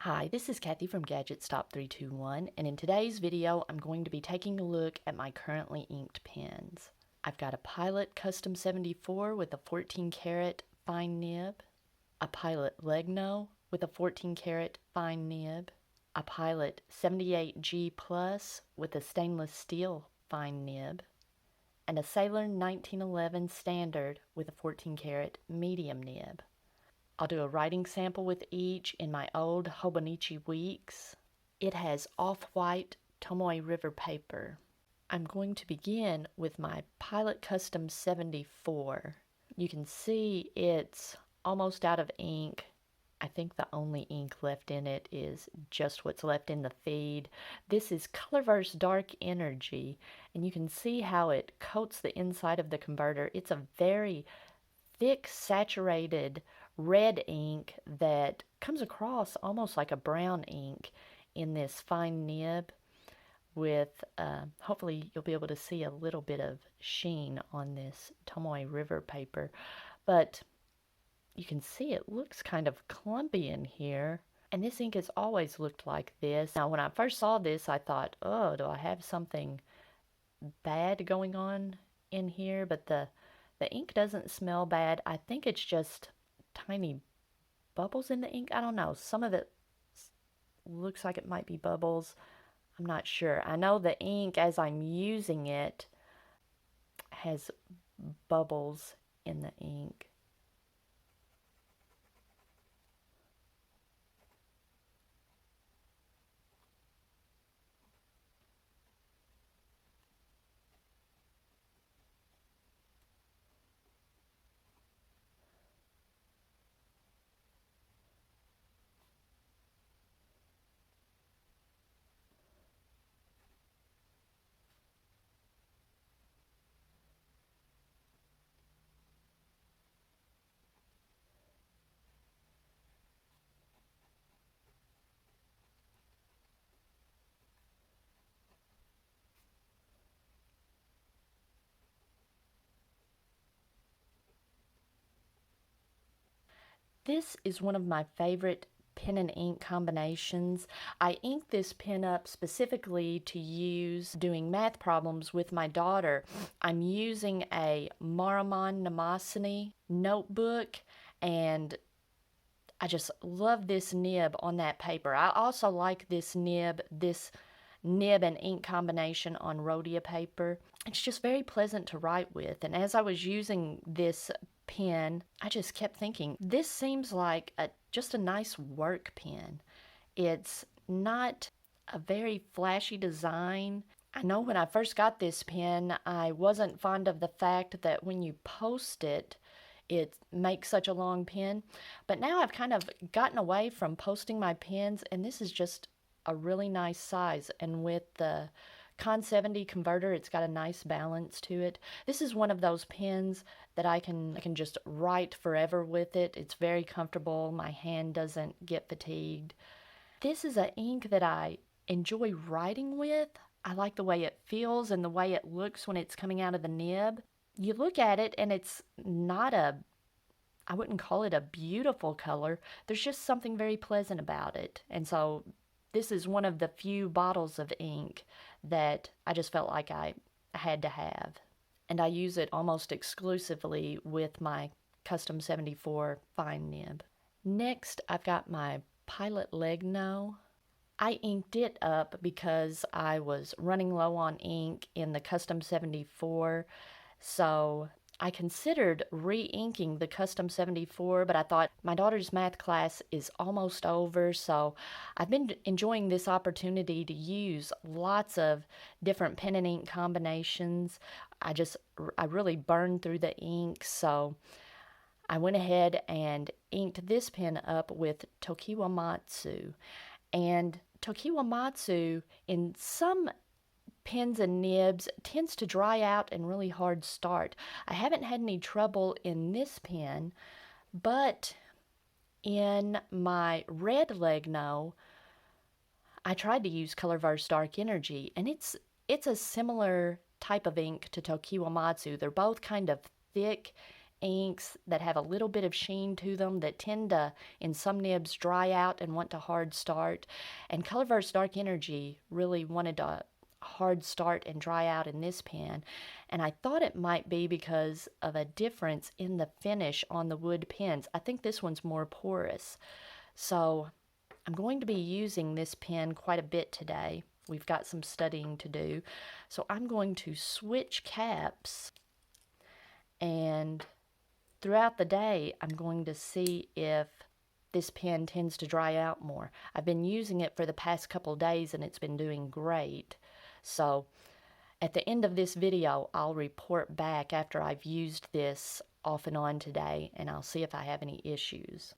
Hi, this is Kathy from Gadgets Top 321, and in today's video, I'm going to be taking a look at my currently inked pens. I've got a Pilot Custom 74 with a 14 karat fine nib, a Pilot Legno with a 14 karat fine nib, a Pilot 78G Plus with a stainless steel fine nib, and a Sailor 1911 Standard with a 14 karat medium nib. I'll do a writing sample with each in my old Hobonichi Weeks. It has off-white Tomoe River paper. I'm going to begin with my Pilot Custom 74. You can see it's almost out of ink. I think the only ink left in it is just what's left in the feed. This is Colorverse Dark Energy, and you can see how it coats the inside of the converter. It's a very thick, saturated red ink that comes across almost like a brown ink in this fine nib with, hopefully you'll be able to see a little bit of sheen on this Tomoe River paper. But you can see it looks kind of clumpy in here. And this ink has always looked like this. Now, when I first saw this, I thought, oh, do I have something bad going on in here? But the ink doesn't smell bad. I think it's just tiny bubbles in the ink. I don't know. Some of it looks like it might be bubbles. I'm not sure. I know the ink, as I'm using it, has bubbles in the ink. This is one of my favorite pen and ink combinations. I inked this pen up specifically to use doing math problems with my daughter. I'm using a Maramon Namasini notebook, and I just love this nib on that paper. I also like this nib and ink combination on Rhodia paper. It's just very pleasant to write with, and as I was using this pen, I just kept thinking, this seems like just a nice work pen. It's not a very flashy design. I know when I first got this pen, I wasn't fond of the fact that when you post it, it makes such a long pen. But now I've kind of gotten away from posting my pens, and this is just a really nice size. And with the Con 70 converter, it's got a nice balance to it. This is one of those pens that I can just write forever with it. It's very comfortable. My hand doesn't get fatigued. This is an ink that I enjoy writing with. I like the way it feels and the way it looks when it's coming out of the nib. You look at it and it's not I wouldn't call it a beautiful color. There's just something very pleasant about it. And so this is one of the few bottles of ink that I just felt like I had to have. And I use it almost exclusively with my Custom 74 fine nib. Next, I've got my Pilot Legno. I inked it up because I was running low on ink in the Custom 74, so I considered re-inking the Custom 74, but I thought my daughter's math class is almost over, so I've been enjoying this opportunity to use lots of different pen and ink combinations. I really burned through the ink, so I went ahead and inked this pen up with Tokiwa Matsu. And Tokiwa Matsu, in some pens and nibs, tends to dry out and really hard start. I haven't had any trouble in this pen, but in my red Legno, I tried to use Colorverse Dark Energy, and it's a similar type of ink to Tokiwa Matsu. They're both kind of thick inks that have a little bit of sheen to them that tend to, in some nibs, dry out and want to hard start. And Colorverse Dark Energy really wanted to hard start and dry out in this pen, and I thought it might be because of a difference in the finish on the wood pens. I think this one's more porous. So I'm going to be using this pen quite a bit today. We've got some studying to do. So I'm going to switch caps, and throughout the day I'm going to see if this pen tends to dry out more. I've been using it for the past couple days and it's been doing great. So at the end of this video, I'll report back after I've used this off and on today, and I'll see if I have any issues.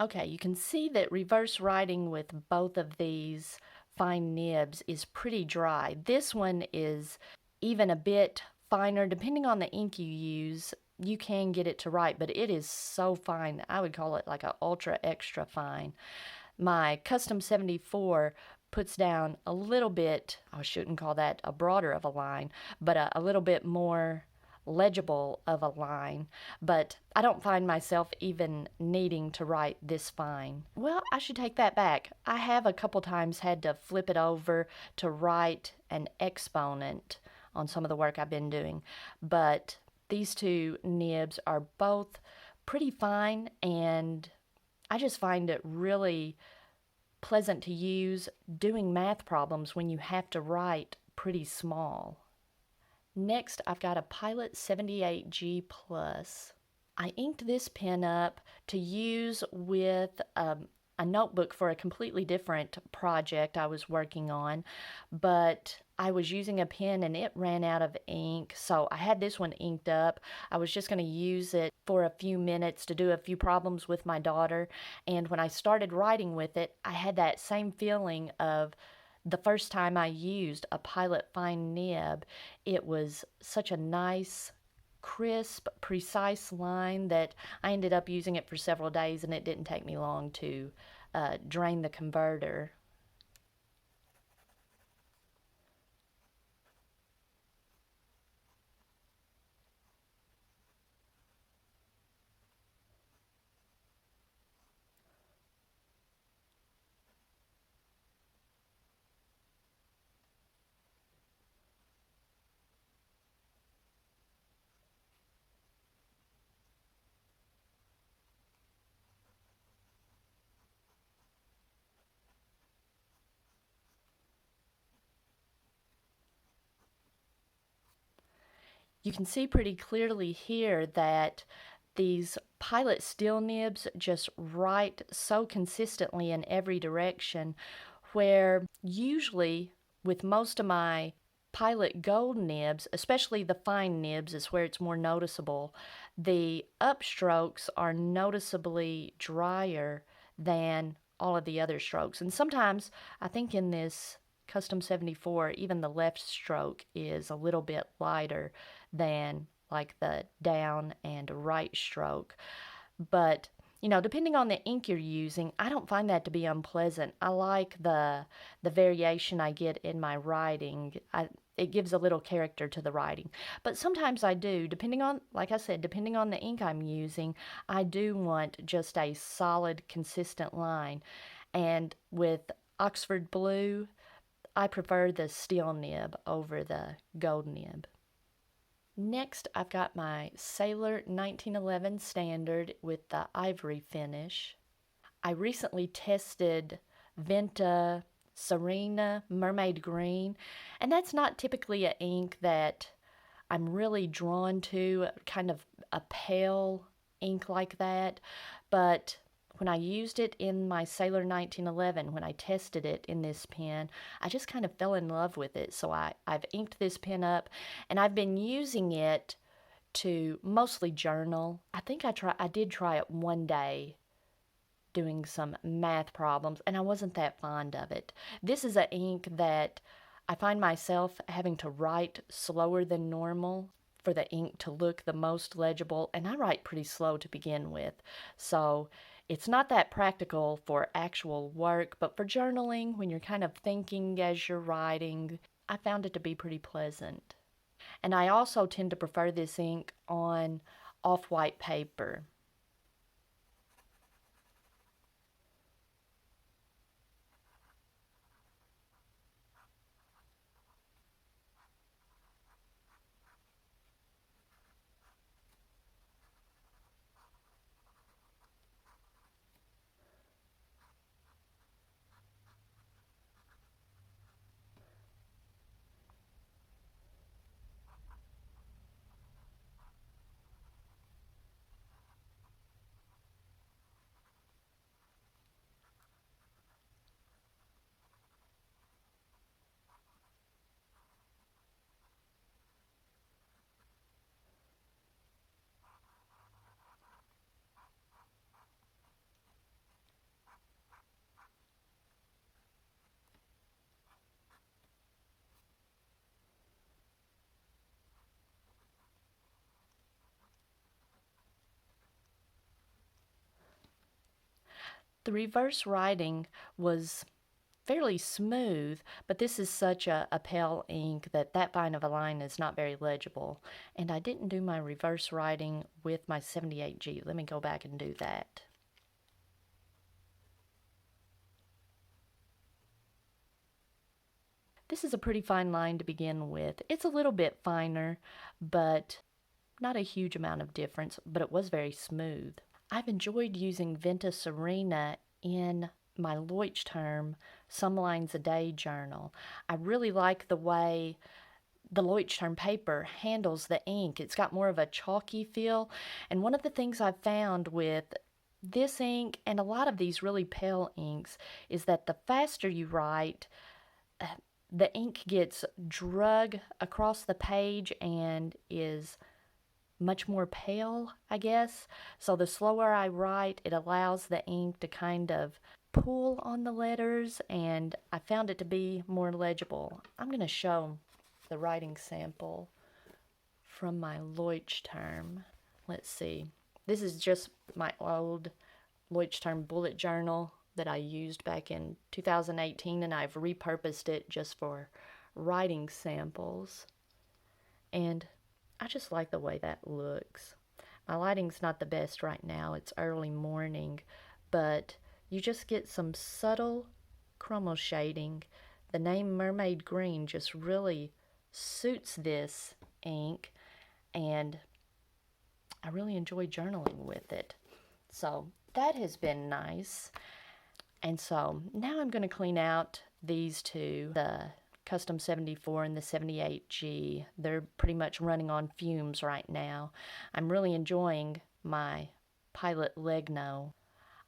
Okay, you can see that reverse writing with both of these fine nibs is pretty dry. This one is even a bit finer. Depending on the ink you use, you can get it to write, but it is so fine. I would call it like an ultra extra fine. My Custom 74 puts down a little bit, I shouldn't call that a broader of a line, but a little bit more legible of a line, but I don't find myself even needing to write this fine. Well, I should take that back. I have a couple times had to flip it over to write an exponent on some of the work I've been doing, but these two nibs are both pretty fine, and I just find it really pleasant to use doing math problems when you have to write pretty small. Next, I've got a Pilot 78G Plus. I inked this pen up to use with a notebook for a completely different project I was working on, but I was using a pen and it ran out of ink, so I had this one inked up. I was just going to use it for a few minutes to do a few problems with my daughter, and when I started writing with it, I had that same feeling of the first time I used a Pilot fine nib. It was such a nice, crisp, precise line that I ended up using it for several days, and it didn't take me long to drain the converter. You can see pretty clearly here that these Pilot steel nibs just write so consistently in every direction, where usually with most of my Pilot gold nibs, especially the fine nibs is where it's more noticeable, the upstrokes are noticeably drier than all of the other strokes. And sometimes I think in this Custom 74, even the left stroke is a little bit lighter than like the down and right stroke. But you know, depending on the ink you're using, I don't find that to be unpleasant. I like the variation I get in my writing. It gives a little character to the writing. But sometimes I do, depending on, like I said, depending on the ink I'm using, I do want just a solid, consistent line. And with Oxford Blue, I prefer the steel nib over the gold nib. Next, I've got my Sailor 1911 Standard with the ivory finish. I recently tested Venta Serena Mermaid Green, and that's not typically an ink that I'm really drawn to kind of a pale ink like that. But when I used it in my Sailor 1911, when I tested it in this pen, I just kind of fell in love with it. So I've inked this pen up, and I've been using it to mostly journal. I did try it one day doing some math problems, and I wasn't that fond of it. This is an ink that I find myself having to write slower than normal for the ink to look the most legible, and I write pretty slow to begin with. So it's not that practical for actual work, but for journaling, when you're kind of thinking as you're writing, I found it to be pretty pleasant. And I also tend to prefer this ink on off-white paper. The reverse writing was fairly smooth, but this is such a pale ink that fine of a line is not very legible. And I didn't do my reverse writing with my 78G. Let me go back and do that. This is a pretty fine line to begin with. It's a little bit finer, but not a huge amount of difference, but it was very smooth. I've enjoyed using Venta Serena in my Leuchtturm Some Lines a Day journal. I really like the way the Leuchtturm paper handles the ink. It's got more of a chalky feel, and one of the things I've found with this ink and a lot of these really pale inks is that the faster you write, the ink gets drug across the page and is much more pale, I guess. So the slower I write, it allows the ink to kind of pull on the letters, and I found it to be more legible. I'm going to show the writing sample from my Leuchtturm. Let's see. This is just my old Leuchtturm bullet journal that I used back in 2018, and I've repurposed it just for writing samples. And I just like the way that looks. My lighting's not the best right now. It's early morning, but you just get some subtle chromo shading. The name Mermaid Green just really suits this ink, and I really enjoy journaling with it. So that has been nice. And so now I'm going to clean out these two, the Custom 74 and the 78G. They're pretty much running on fumes right now. I'm really enjoying my Pilot Legno.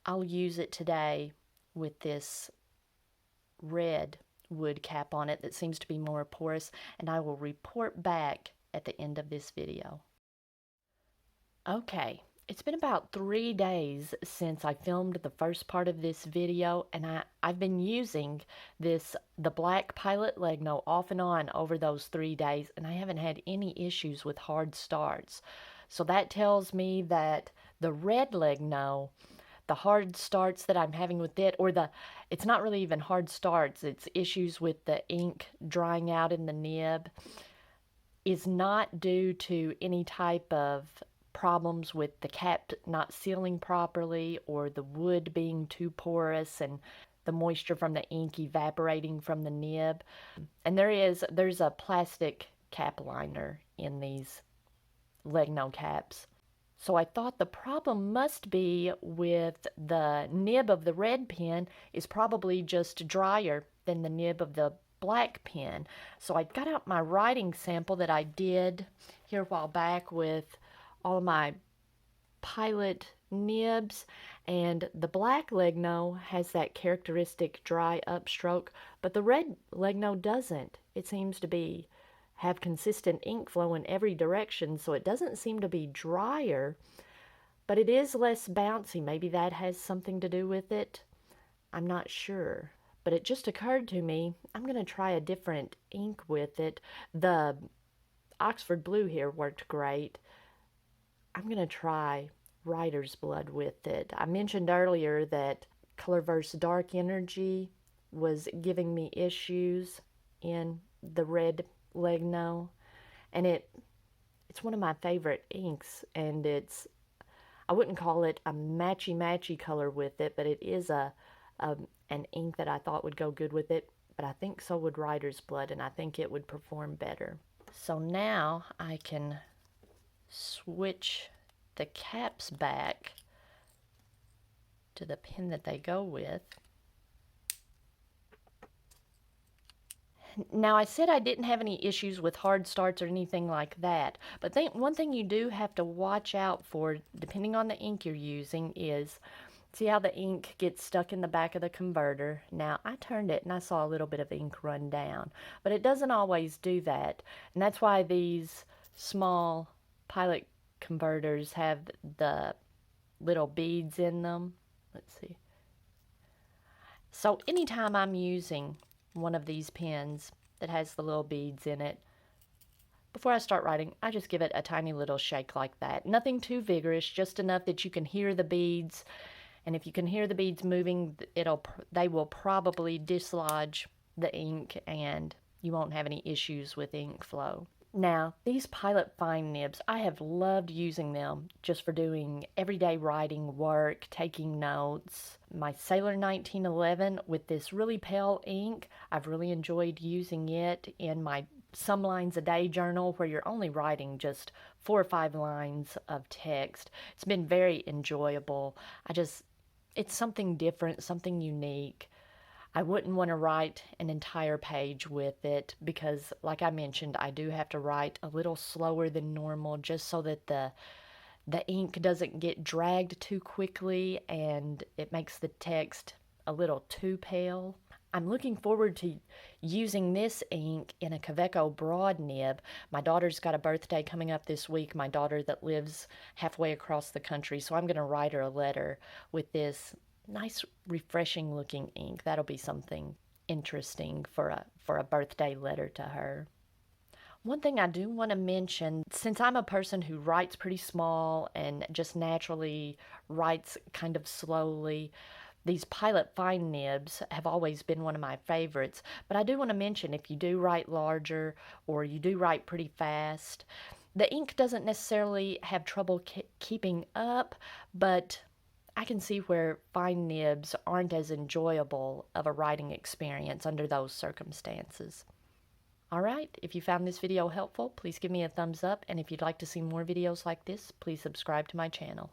I'll use it today with this red wood cap on it that seems to be more porous, and I will report back at the end of this video. Okay, it's been about 3 days since I filmed the first part of this video, and I've been using the black Pilot Legno off and on over those 3 days, and I haven't had any issues with hard starts. So that tells me that the red Legno, the hard starts that I'm having with it, it's not really even hard starts, it's issues with the ink drying out in the nib, is not due to any type of problems with the cap not sealing properly or the wood being too porous and the moisture from the ink evaporating from the nib. And there's a plastic cap liner in these Legno caps. So I thought the problem must be with the nib of the red pen is probably just drier than the nib of the black pen. So I got out my writing sample that I did here a while back with all of my Pilot nibs, and the black Legno has that characteristic dry upstroke, but the red Legno doesn't. It seems to be have consistent ink flow in every direction, so it doesn't seem to be drier, but it is less bouncy. Maybe that has something to do with it. I'm not sure. But it just occurred to me, I'm going to try a different ink with it. The Oxford Blue here worked great. I'm going to try Writer's Blood with it. I mentioned earlier that Colorverse Dark Energy was giving me issues in the red Legno, and it's one of my favorite inks, and I wouldn't call it a matchy color with it, but it is an ink that I thought would go good with it. But I think so would Writer's Blood, and I think it would perform better. So now I can switch the caps back to the pen that they go with. Now, I said I didn't have any issues with hard starts or anything like that, but one thing you do have to watch out for, depending on the ink you're using, is see how the ink gets stuck in the back of the converter. Now, I turned it and I saw a little bit of ink run down, but it doesn't always do that, and that's why these small Pilot converters have the little beads in them. Let's see. So anytime I'm using one of these pens that has the little beads in it, before I start writing, I just give it a tiny little shake like that. Nothing too vigorous, just enough that you can hear the beads. And if you can hear the beads moving, they will probably dislodge the ink and you won't have any issues with ink flow. Now, these Pilot Fine Nibs, I have loved using them just for doing everyday writing work, taking notes. My Sailor 1911 with this really pale ink, I've really enjoyed using it in my Some Lines a Day journal where you're only writing just 4 or 5 lines of text. It's been very enjoyable. It's something different, something unique. I wouldn't want to write an entire page with it because, like I mentioned, I do have to write a little slower than normal just so that the ink doesn't get dragged too quickly and it makes the text a little too pale. I'm looking forward to using this ink in a Kaweco broad nib. My daughter's got a birthday coming up this week, my daughter that lives halfway across the country, so I'm going to write her a letter with this nice refreshing looking ink. That'll be something interesting for a birthday letter to her. One thing I do want to mention, since I'm a person who writes pretty small and just naturally writes kind of slowly, these Pilot Fine Nibs have always been one of my favorites. But I do want to mention, if you do write larger or you do write pretty fast, the ink doesn't necessarily have trouble keeping up, but I can see where fine nibs aren't as enjoyable of a writing experience under those circumstances. Alright, if you found this video helpful, please give me a thumbs up, and if you'd like to see more videos like this, please subscribe to my channel.